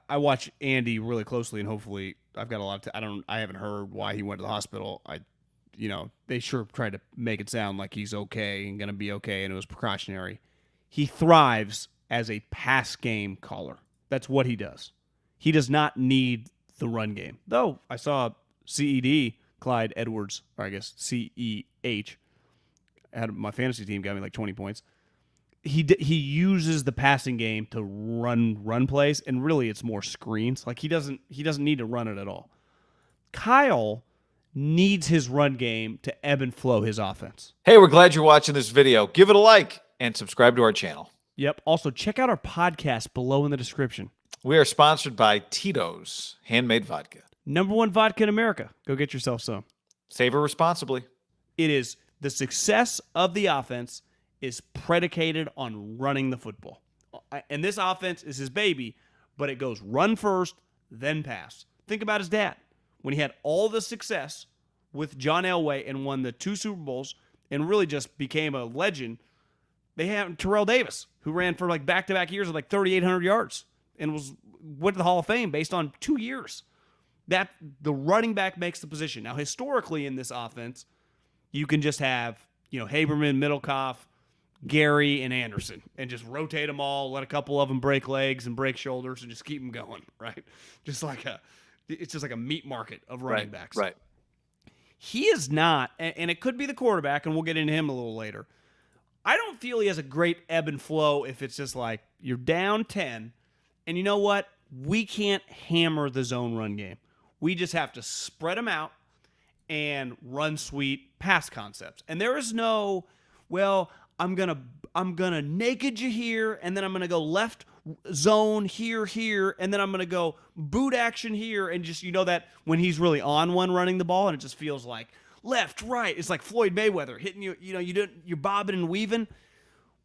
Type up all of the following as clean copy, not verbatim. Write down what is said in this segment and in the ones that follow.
I watch Andy really closely, and hopefully I've got a lot of I haven't heard why he went to the hospital. They sure tried to make it sound like he's okay and going to be okay, and it was precautionary. He thrives as a pass game caller. That's what he does. He does not need the run game. Though I saw CED, Clyde Edwards, or I guess CEH, had my fantasy team, got me like 20 points. He uses the passing game to run plays, and really it's more screens. Like he doesn't need to run it at all. Kyle needs his run game to ebb and flow his offense. Hey, we're glad you're watching this video. Give it a like and subscribe to our channel. Yep. Also, check out our podcast below in the description. We are sponsored by Tito's Handmade Vodka. #1 vodka in America. Go get yourself some. Savor responsibly. It is the success of the offense is predicated on running the football. And this offense is his baby, but it goes run first, then pass. Think about his dad. When he had all the success with John Elway and won the 2 Super Bowls and really just became a legend, they had Terrell Davis, who ran for like back-to-back years of like 3,800 yards and went to the Hall of Fame based on 2 years. That the running back makes the position. Now, historically in this offense, you can just have, Haberman, Middlecoff, Gary, and Anderson, and just rotate them all, let a couple of them break legs and break shoulders, and just keep them going, right? It's just like a meat market of running backs. Right. He is not, and it could be the quarterback, and we'll get into him a little later. I don't feel he has a great ebb and flow if it's just like you're down 10, and you know what? We can't hammer the zone run game. We just have to spread them out and run sweet pass concepts. And there is no, I'm gonna naked you here, and then I'm gonna go left zone here, and then I'm gonna go boot action here, and just that when he's really on one running the ball, and it just feels like left, right. It's like Floyd Mayweather hitting you. You're bobbing and weaving.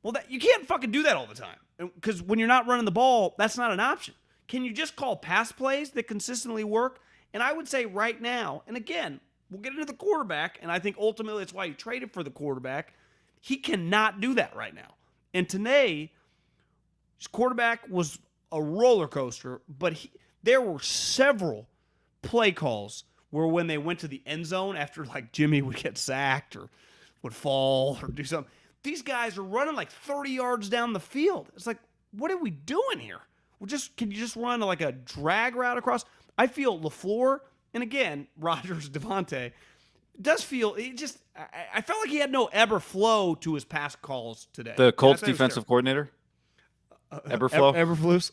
Well, you can't fucking do that all the time, because when you're not running the ball, that's not an option. Can you just call pass plays that consistently work? And I would say right now, and again, we'll get into the quarterback, and I think ultimately that's why you traded for the quarterback. He cannot do that right now. And today, his quarterback was a roller coaster, but there were several play calls where when they went to the end zone after like Jimmy would get sacked or would fall or do something, these guys are running like 30 yards down the field. It's like, what are we doing here? Can you just run like a drag route across? I feel LaFleur, and again, Rodgers, Devontae, does feel I felt like he had no ebb or flow to his pass calls today. The Colts defensive coordinator, Eberflow. Eberflus.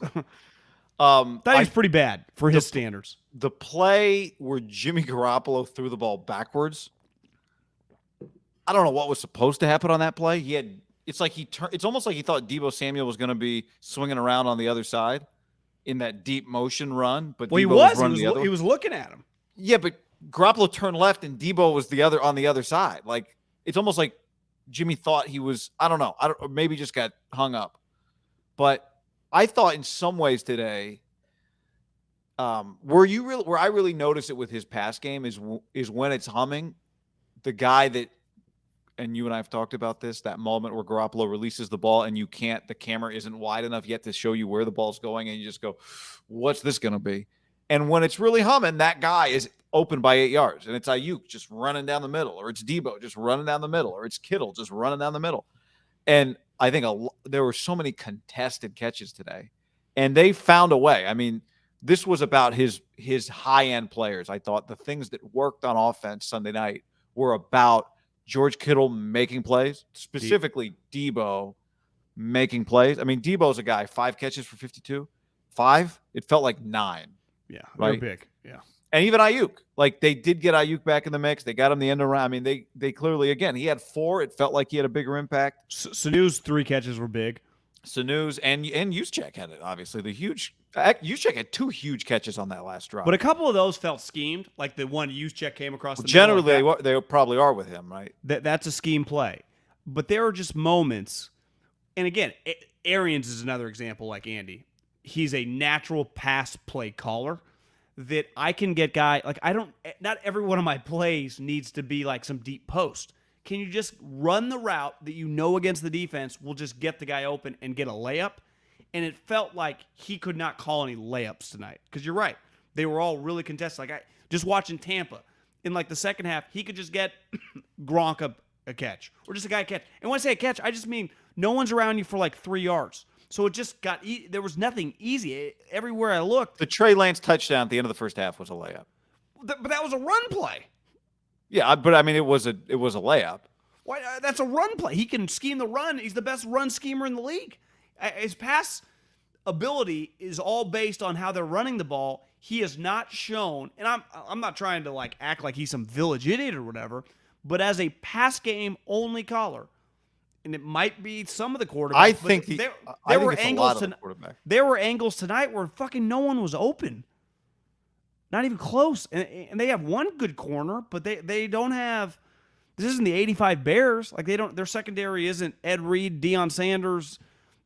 Thought he was pretty bad for his standards. The play where Jimmy Garoppolo threw the ball backwards, I don't know what was supposed to happen on that play. It's almost like he thought Deebo Samuel was going to be swinging around on the other side in that deep motion run, but he was looking at him. Yeah, but Garoppolo turned left and Deebo was on the other side. Like, it's almost like Jimmy thought he was, I don't know, maybe just got hung up. But I thought in some ways today, where I really notice it with his pass game is when it's humming. The guy that, and you and I have talked about this, that moment where Garoppolo releases the ball and the camera isn't wide enough yet to show you where the ball's going, and you just go, what's this going to be? And when it's really humming, that guy is open by 8 yards, and it's Ayuk just running down the middle, or it's Deebo just running down the middle, or it's Kittle just running down the middle. And I think there were so many contested catches today, and they found a way. I mean, this was about his high-end players. I thought the things that worked on offense Sunday night were about George Kittle making plays, specifically Deebo making plays. I mean, Deebo's a guy, 5 catches for 52. 5? It felt like 9. Yeah, right? They're big. Yeah. And even Ayuk, like they did get Ayuk back in the mix. They got him the end around. I mean, they clearly, again, he had 4. It felt like he had a bigger impact. Sanu's 3 catches were big. Sanu's and Juszczyk had it, obviously. Juszczyk had 2 huge catches on that last drive. But a couple of those felt schemed, like the one Juszczyk came across the middle. Generally, they probably are with him, right? That's a scheme play. But there are just moments, and again, Arians is another example like Andy. He's a natural pass play caller that I can get not every one of my plays needs to be like some deep post. Can you just run the route that against the defense will just get the guy open and get a layup? and it felt like he could not call any layups tonight. Because you're right, they were all really contested. Like just watching Tampa in like the second half, he could just get Gronk a catch or just a guy catch. And when I say a catch, I just mean no one's around you for like 3 yards. So it just got there was nothing easy. Everywhere I looked, The Trey Lance touchdown at the end of the first half was a layup. but that was a run play. Yeah, but I mean, it was a layup. Why? That's a run play. He can scheme the run. He's the best run schemer in the league. His pass ability is all based on how they're running the ball. He has not shown, and I'm not trying to like act like he's some village idiot or whatever, but as a pass game only caller, and it might be some of the quarterbacks. I think there were angles there were angles tonight where fucking no one was open. Not even close. And they have one good corner, but they don't have. This isn't the 85 Bears. Like their secondary isn't Ed Reed, Deion Sanders,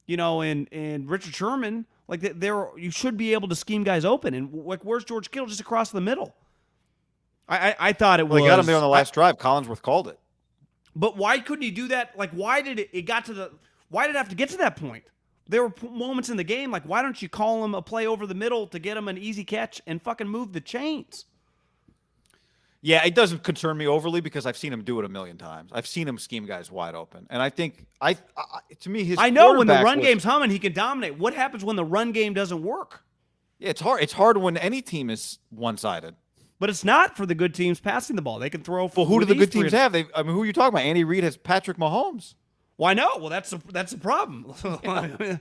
and Richard Sherman. Like you should be able to scheme guys open. And like, where's George Kittle? Just across the middle. I thought it was. They got him there on the last drive. Collinsworth called it. But why couldn't he do that? Like, why did it have to get to that point? There were moments in the game, like, why don't you call him a play over the middle to get him an easy catch and fucking move the chains? Yeah, it doesn't concern me overly because I've seen him do it a million times. I've seen him scheme guys wide open. And I think, to me, his I know when the run game's humming, he can dominate. What happens when the run game doesn't work? Yeah, it's hard. It's hard when any team is one-sided. But it's not for the good teams passing the ball. They can throw. Well, who do the good teams have? Who are you talking about? Andy Reid has Patrick Mahomes. Why no? Well, that's a problem. Yeah.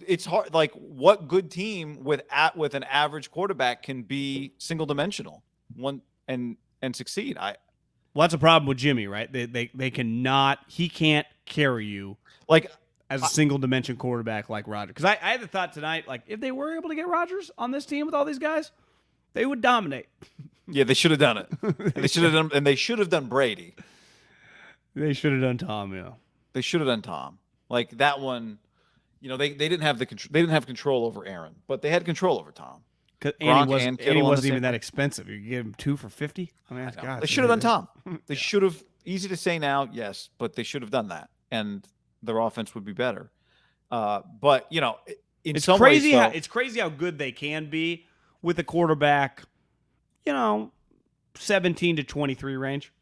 It's hard. Like, what good team with an average quarterback can be single dimensional and succeed? Well, that's a problem with Jimmy, right? They cannot. He can't carry you like as a single dimension quarterback like Rodgers. Because I had the thought tonight, like if they were able to get Rodgers on this team with all these guys, they would dominate. Yeah, they should have done it. They should have done, and they should have done Brady. They should have done Tom. Yeah, they should have done Tom. Like that one, they didn't have they didn't have control over Aaron, but they had control over Tom. Andy wasn't even that expensive. You give him 2 for $50. I mean, God, they should have done Tom. They should have. Easy to say now, yes, but they should have done that, and their offense would be better. But it's crazy. Ways, it's crazy how good they can be with a quarterback. 17 to 23 range.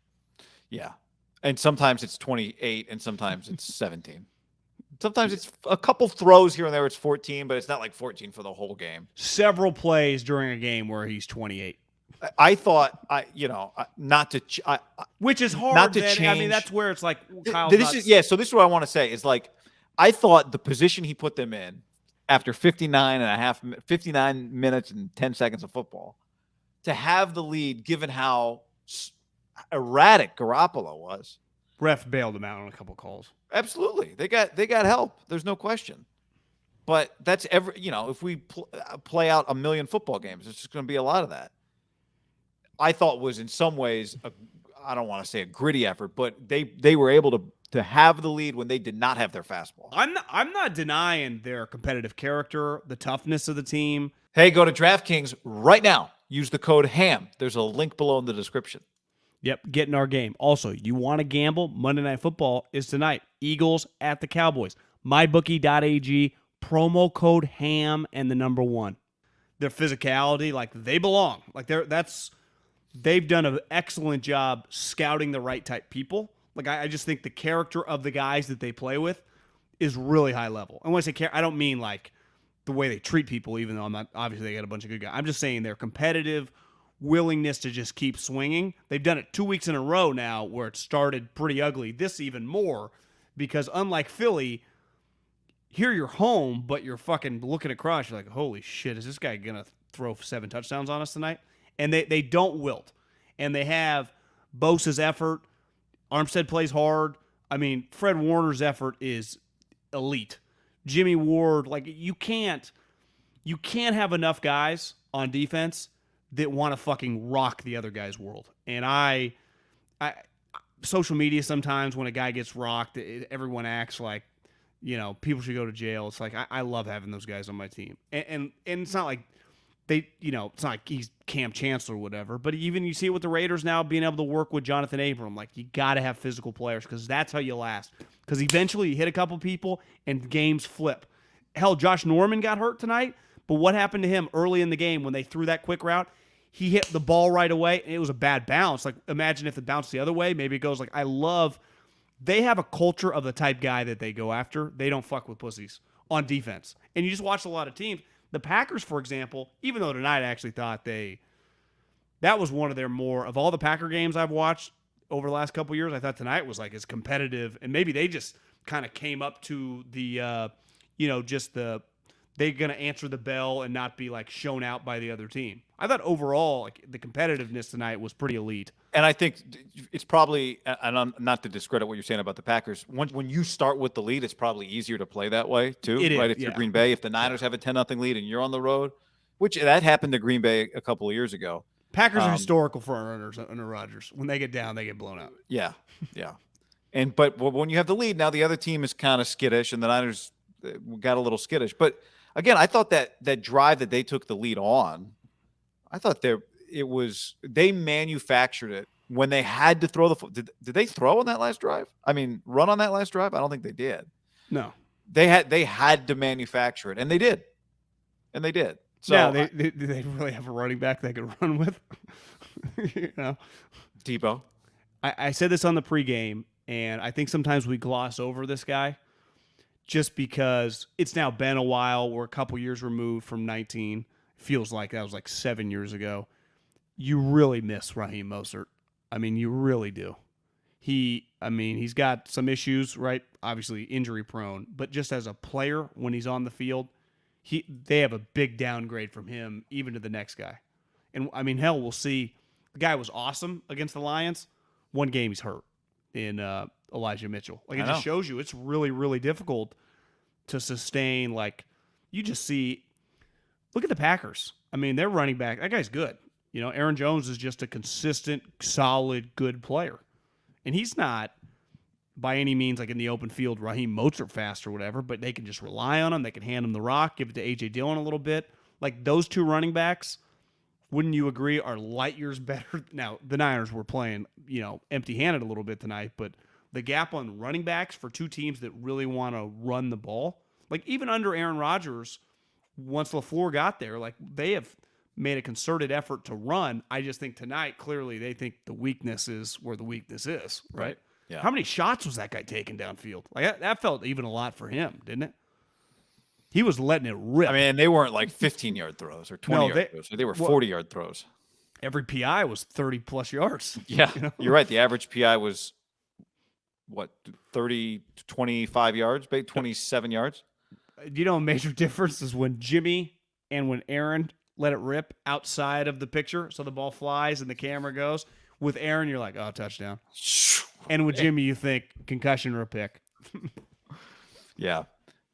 Yeah, and sometimes it's 28, and sometimes it's 17. Sometimes it's a couple throws here and there. It's 14, but it's not like 14 for the whole game. Several plays during a game where he's 28. I thought, not to, which is hard. Not to change. I mean, that's where it's like Kyle. So this is what I want to say is like, I thought the position he put them in after 59 minutes and 10 seconds of football, to have the lead, given how erratic Garoppolo was. Ref bailed him out on a couple calls. Absolutely. They got help. There's no question. But that's if we play out a million football games, it's just going to be a lot of that. I thought was in some ways, I don't want to say a gritty effort, but they were able to have the lead when they did not have their fastball. I'm not denying their competitive character, the toughness of the team. Hey, go to DraftKings right now. Use the code HAM. There's a link below in the description. Yep, get in our game. Also, you want to gamble? Monday Night Football is tonight. Eagles at the Cowboys. MyBookie.ag, promo code HAM and the number 1. Their physicality, like they belong. Like they've done an excellent job scouting the right type people. Like I just think the character of the guys that they play with is really high level. And when I say care, I don't mean like the way they treat people, even though I'm not, obviously they got a bunch of good guys. I'm just saying their competitive willingness to just keep swinging. They've done it 2 weeks in a row now where it started pretty ugly. This even more because unlike Philly, here you're home, but you're fucking looking across. You're like, holy shit, is this guy going to throw 7 touchdowns on us tonight? And they don't wilt. And they have Bosa's effort. Armstead plays hard. I mean, Fred Warner's effort is elite. Jimmy Ward, like you can't have enough guys on defense that want to fucking rock the other guy's world. And I social media sometimes when a guy gets rocked, everyone acts like, people should go to jail. It's like I love having those guys on my team. And it's not like it's not like he's Cam Chancellor or whatever, but even you see it with the Raiders now being able to work with Jonathan Abram. Like, you got to have physical players because that's how you last. Because eventually you hit a couple people and games flip. hell, Josh Norman got hurt tonight, but what happened to him early in the game when they threw that quick route? He hit the ball right away, and it was a bad bounce. Like, imagine if it bounced the other way. Maybe it goes like, they have a culture of the type guy that they go after. They don't fuck with pussies on defense. And you just watch a lot of teams. The Packers, for example, even though tonight I actually thought that was one of their more, of all the Packer games I've watched over the last couple of years, I thought tonight was like as competitive. And maybe they just kind of came up to the, they're going to answer the bell and not be like shown out by the other team. I thought overall, like, the competitiveness tonight was pretty elite. And I think it's probably, and I'm not to discredit what you're saying about the Packers, when you start with the lead, it's probably easier to play that way too, right? If you're Green Bay, if the Niners have a 10-0 lead and you're on the road, which that happened to Green Bay a couple of years ago. Packers are historical front runners under Rodgers. When they get down, they get blown out. Yeah, yeah. But when you have the lead, now the other team is kind of skittish, and the Niners got a little skittish. But again, I thought that drive that they took the lead on, I thought they manufactured it when they had to throw the did they throw on that last drive? I mean, run on that last drive? I don't think they did. No. They had to manufacture it, and they did. So yeah, they really have a running back they could run with. Debo. I said this on the pregame, and I think sometimes we gloss over this guy just because it's now been a while. We're a couple years removed from 19. Feels like that was like 7 years ago. You really miss Raheem Mostert. I mean, you really do. He's got some issues, right? Obviously injury prone, but just as a player when he's on the field, they have a big downgrade from him even to the next guy. And I mean, hell, we'll see. The guy was awesome against the Lions. One game he's hurt in Elijah Mitchell. Like, it just shows you it's really, really difficult to sustain. Like, you just see, look at the Packers. I mean, their running back, that guy's good. Aaron Jones is just a consistent, solid, good player. And he's not by any means like in the open field Raheem Mostert fast or whatever, but they can just rely on him. They can hand him the rock, give it to A.J. Dillon a little bit. Like, those two running backs, wouldn't you agree, are light years better? Now, the Niners were playing, empty-handed a little bit tonight, but the gap on running backs for two teams that really want to run the ball, like even under Aaron Rodgers, once LaFleur got there, like, they have made a concerted effort to run. I just think tonight, clearly, they think the weakness is where the weakness is, right? Yeah. How many shots was that guy taking downfield? Like, that felt even a lot for him, didn't it? He was letting it rip. I mean, they weren't like 15-yard throws or 20-yard throws. They were 40-yard throws. Every PI was 30-plus yards. Yeah, you're right. The average PI was, 30 to 25 yards, 27 yards? A major difference is when Jimmy and when Aaron let it rip outside of the picture, so the ball flies and the camera goes. With Aaron, you're like, oh, touchdown. And with Jimmy, you think concussion or a pick. Yeah.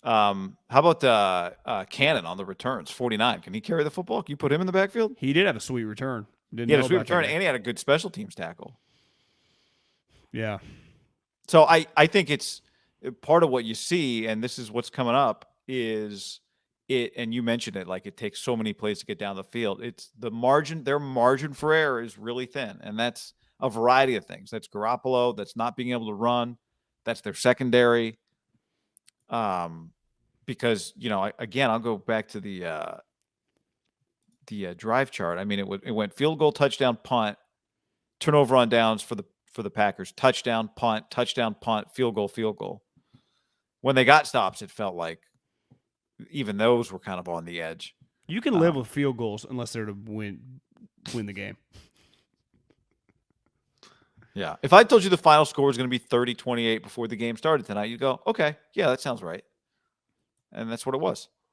How about Cannon on the returns? 49. Can he carry the football? Can you put him in the backfield? He did have a sweet return. He had a sweet return, and he had a good special teams tackle. Yeah. So I think it's part of what you see, and this is what's coming up, is it, and you mentioned it, like, it takes so many plays to get down the field. It's the margin, their margin for error is really thin, and that's a variety of things. That's Garoppolo, that's not being able to run, that's their secondary. Because, again, I'll go back to the drive chart. I mean, it went field goal, touchdown, punt, turnover on downs for the Packers, touchdown, punt, field goal. When they got stops, it felt like even those were kind of on the edge. You can live with field goals unless they're to win the game. Yeah. If I told you the final score was going to be 30-28 before the game started tonight, you'd go, okay, yeah, that sounds right. And that's what it was.